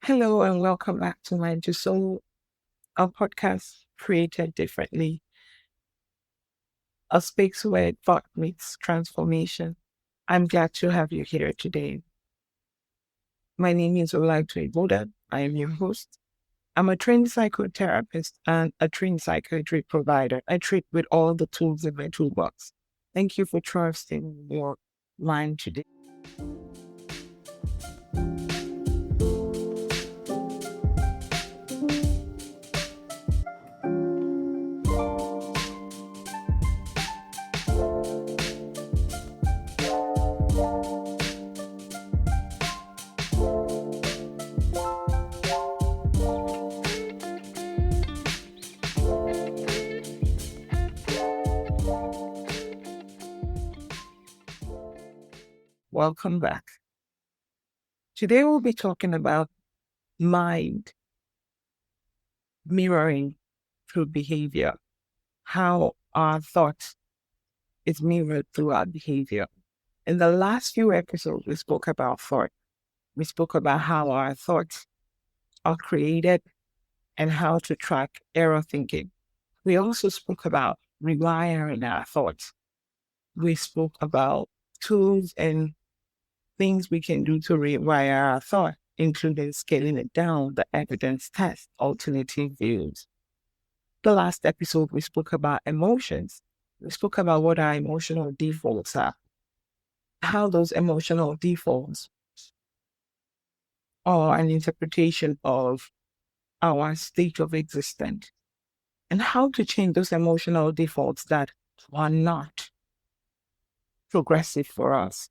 Hello and welcome back to my Soul, a podcast created differently, a space where thought meets transformation. I'm glad to have you here today. My name is Olaitu Iboda. I am your host. I'm a trained psychotherapist and a trained psychiatry provider. I treat with all the tools in my toolbox. Thank you for trusting your mind today. Welcome back. Today we'll be talking about mind mirroring through behavior, how our thoughts is mirrored through our behavior. In the last few episodes, we spoke about thought. We spoke about how our thoughts are created and how to track error thinking. We also spoke about rewiring our thoughts. We spoke about tools and things we can do to rewire our thought, including scaling it down, the evidence test, alternative views. The last episode, we spoke about emotions. We spoke about what our emotional defaults are, how those emotional defaults are an interpretation of our state of existence, and how to change those emotional defaults that are not progressive for us.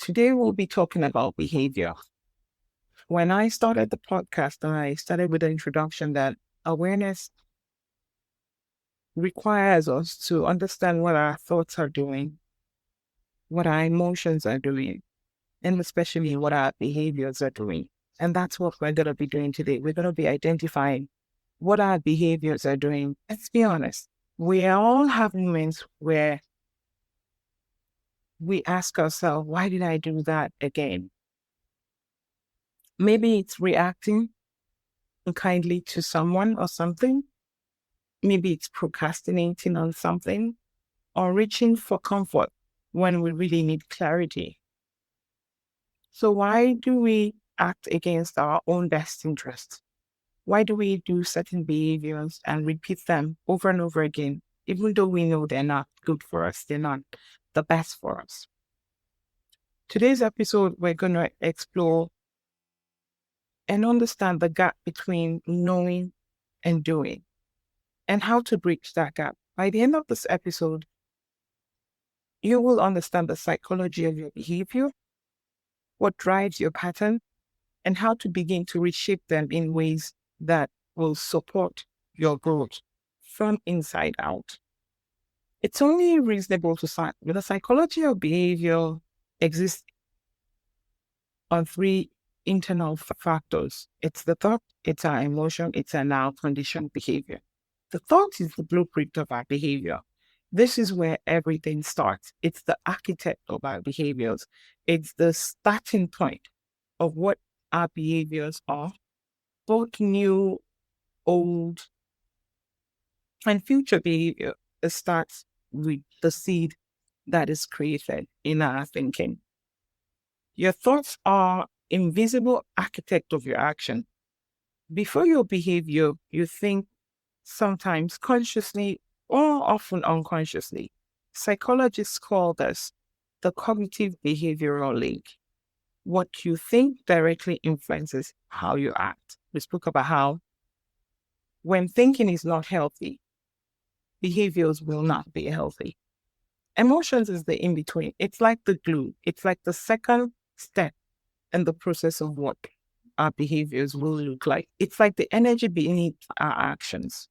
Today, we'll be talking about behavior. When I started the podcast, I started with the introduction that awareness requires us to understand what our thoughts are doing, what our emotions are doing, and especially what our behaviors are doing. And that's what we're going to be doing today. We're going to be identifying what our behaviors are doing. Let's be honest. We all have moments where we ask ourselves, why did I do that again? Maybe it's reacting unkindly to someone or something. Maybe it's procrastinating on something or reaching for comfort when we really need clarity. So why do we act against our own best interests? Why do we do certain behaviors and repeat them over and over again, even though we know they're not good for us, they're not the best for us? Today's episode, we're going to explore and understand the gap between knowing and doing and how to bridge that gap. By the end of this episode, you will understand the psychology of your behavior, what drives your pattern, and how to begin to reshape them in ways that will support your growth from inside out. It's only reasonable to say that the psychology of behavior exists on three internal factors. It's the thought, it's our emotion, it's our now conditioned behavior. The thought is the blueprint of our behavior. This is where everything starts. It's the architect of our behaviors. It's the starting point of what our behaviors are, both new, old, and future behavior. It starts with the seed that is created in our thinking. Your thoughts are invisible architect of your action. Before your behavior, you think sometimes consciously or often unconsciously. Psychologists call this the cognitive behavioral link. What you think directly influences how you act. We spoke about how when thinking is not healthy, behaviors will not be healthy. Emotions is the in-between. It's like the glue. It's like the second step in the process of what our behaviors will look like. It's like the energy beneath our actions.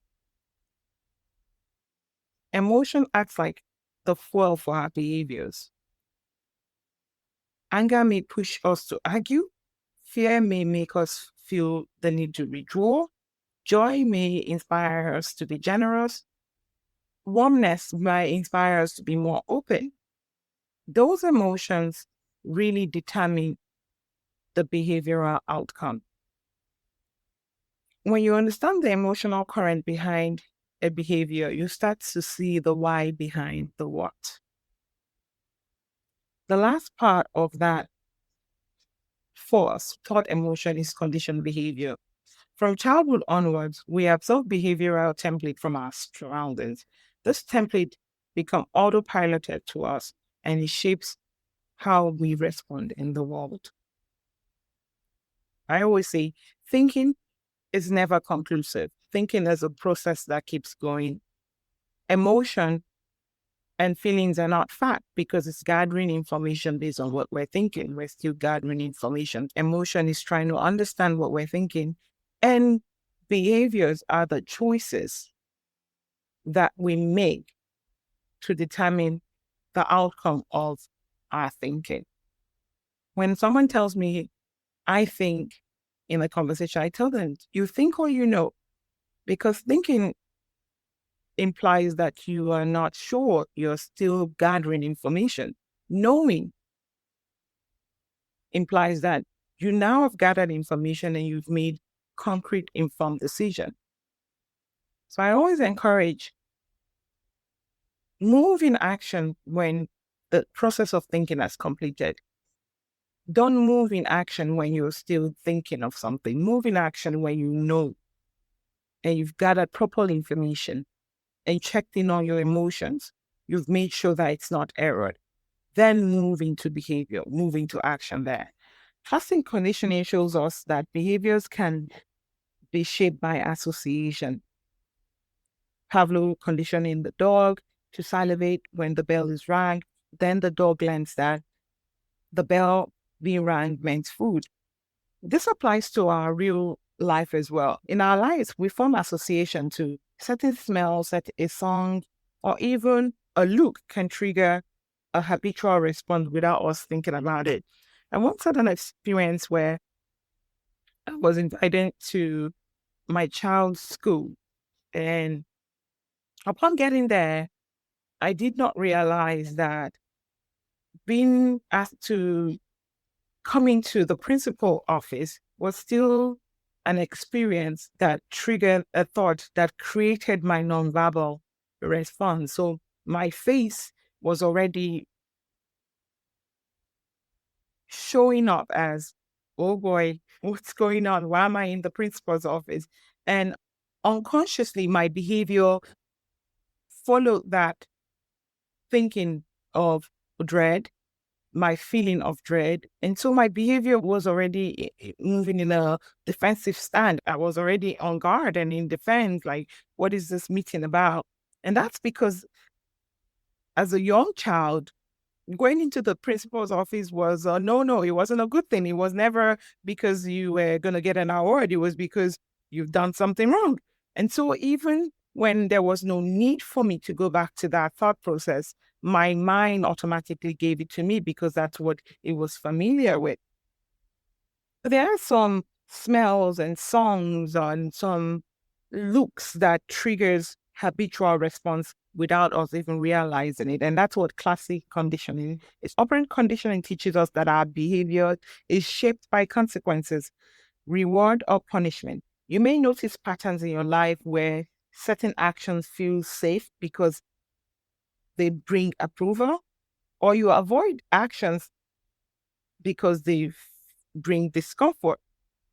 Emotion acts like the fuel for our behaviors. Anger may push us to argue. Fear may make us feel the need to withdraw. Joy may inspire us to be generous. Warmness might inspire us to be more open. Those emotions really determine the behavioral outcome. When you understand the emotional current behind a behavior, you start to see the why behind the what. The last part of that force, thought emotion, is conditioned behavior. From childhood onwards, we absorb behavioral template from our surroundings. This template become autopiloted to us, and it shapes how we respond in the world. I always say thinking is never conclusive. Thinking is a process that keeps going. Emotion and feelings are not fact because it's gathering information based on what we're thinking. We're still gathering information. Emotion is trying to understand what we're thinking. And behaviors are the choices that we make to determine the outcome of our thinking. When someone tells me, I think in a conversation, I tell them, you think or you know, because thinking implies that you are not sure, you're still gathering information. Knowing implies that you now have gathered information and you've made concrete, informed decision. So I always encourage move in action when the process of thinking has completed. Don't move in action when you're still thinking of something. Move in action when you know and you've gathered proper information and checked in on your emotions. You've made sure that it's not errored. Then move into behavior, move into action there. Classic conditioning shows us that behaviors can be shaped by association. Pavlov conditioning the dog to salivate when the bell is rang. Then the dog learns that the bell being rang meant food. This applies to our real life as well. In our lives, we form association to certain smells, a song, or even a look can trigger a habitual response without us thinking about it. I once had an experience where I was invited to my child's school, and upon getting there, I did not realize that being asked to come into the principal office was still an experience that triggered a thought that created my nonverbal response. So my face was already showing up as, oh boy, what's going on? Why am I in the principal's office? And unconsciously, my behavior followed that thinking of dread, my feeling of dread. And so my behavior was already moving in a defensive stand. I was already on guard and in defense, like, what is this meeting about? And that's because as a young child, going into the principal's office was no, it wasn't a good thing. It was never because you were going to get an award. It was because you've done something wrong. And so even when there was no need for me to go back to that thought process, my mind automatically gave it to me because that's what it was familiar with. There are some smells and songs and some looks that triggers habitual response without us even realizing it. And that's what classic conditioning is. Operant conditioning teaches us that our behavior is shaped by consequences, reward or punishment. You may notice patterns in your life where certain actions feel safe because they bring approval, or you avoid actions because they bring discomfort.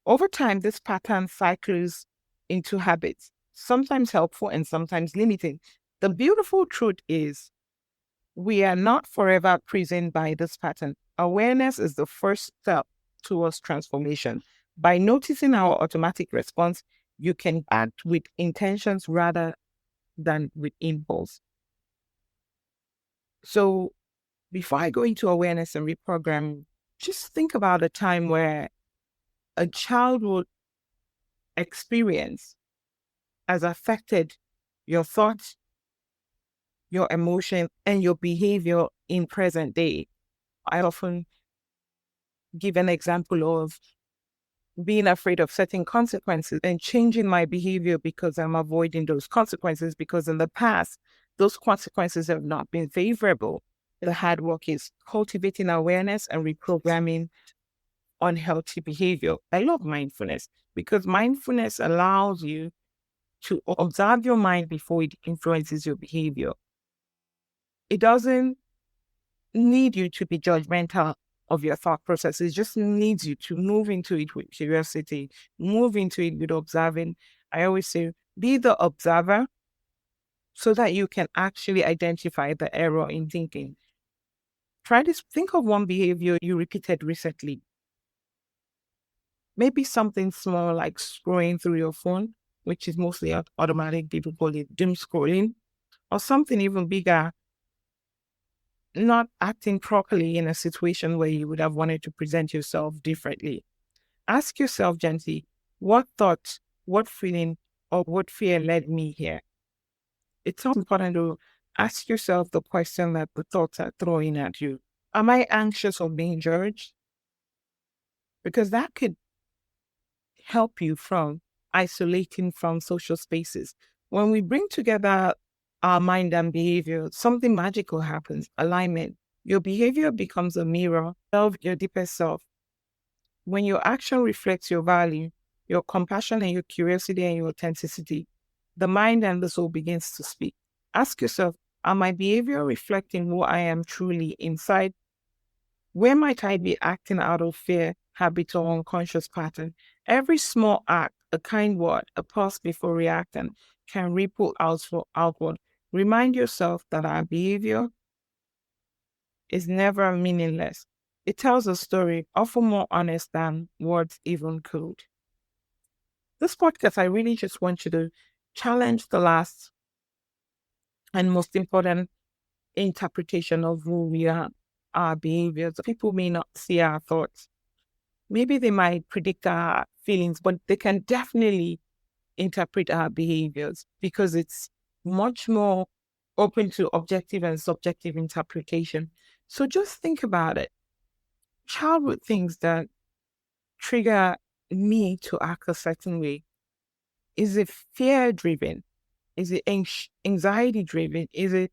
Over time, this pattern cycles into habits, sometimes helpful and sometimes limiting. The beautiful truth is we are not forever prisoned by this pattern. Awareness is the first step towards transformation. By noticing our automatic response, you can act with intentions rather than with impulse. So before I go into awareness and reprogram, just think about a time where a childhood experience has affected your thoughts, your emotion, and your behavior in present day. I often give an example of being afraid of certain consequences and changing my behavior because I'm avoiding those consequences because in the past, those consequences have not been favorable. The hard work is cultivating awareness and reprogramming unhealthy behavior. I love mindfulness because mindfulness allows you to observe your mind before it influences your behavior. It doesn't need you to be judgmental of your thought process. It just needs you to move into it with curiosity, move into it with observing. I always say, be the observer so that you can actually identify the error in thinking. Try this. Think of one behavior you repeated recently. Maybe something small like scrolling through your phone, which is mostly automatic. People call it doom scrolling, or something even bigger, not acting properly in a situation where you would have wanted to present yourself differently. Ask yourself gently, what thought, what feeling, or what fear led me here? It's also important to ask yourself the question that the thoughts are throwing at you. Am I anxious of being judged? Because that could help you from isolating from social spaces. When we bring together our mind and behavior, something magical happens, alignment. Your behavior becomes a mirror of your deepest self. When your action reflects your value, your compassion and your curiosity and your authenticity, the mind and the soul begins to speak. Ask yourself, are my behavior reflecting who I am truly inside? Where might I be acting out of fear, habit, or unconscious pattern? Every small act, a kind word, a pause before reacting, can ripple outward. Remind yourself that our behavior is never meaningless. It tells a story, often more honest than words even could. This podcast, I really just want you to challenge the last and most important interpretation of who we are, our behaviors. People may not see our thoughts. Maybe they might predict our feelings, but they can definitely interpret our behaviors because it's much more open to objective and subjective interpretation. So just think about it. Childhood things that trigger me to act a certain way. Is it fear driven? Is it anxiety driven? Is it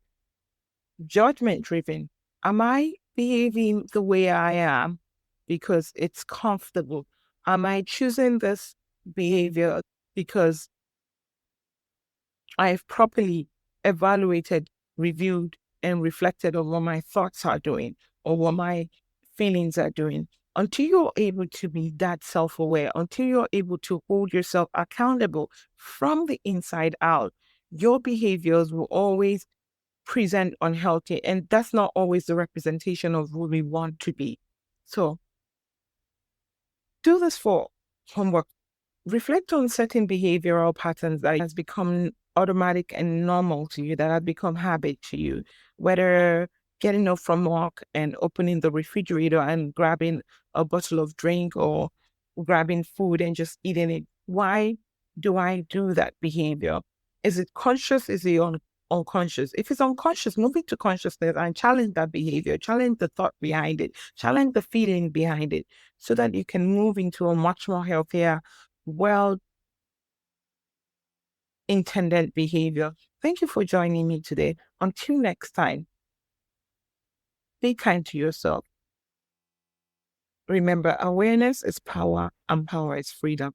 judgment driven? Am I behaving the way I am because it's comfortable? Am I choosing this behavior because I've properly evaluated, reviewed, and reflected on what my thoughts are doing or what my feelings are doing? Until you're able to be that self-aware, until you're able to hold yourself accountable from the inside out, your behaviors will always present unhealthy. And that's not always the representation of who we want to be. So do this for homework. Reflect on certain behavioral patterns that has become automatic and normal to you, that have become habit to you, whether getting up from work and opening the refrigerator and grabbing a bottle of drink or grabbing food and just eating it. Why do I do that behavior? Is it conscious? Is it unconscious? If it's unconscious, move it to consciousness and challenge that behavior, challenge the thought behind it, challenge the feeling behind it, so that you can move into a much more healthier, well intended behavior. Thank you for joining me today. Until next time, be kind to yourself. Remember, awareness is power and power is freedom.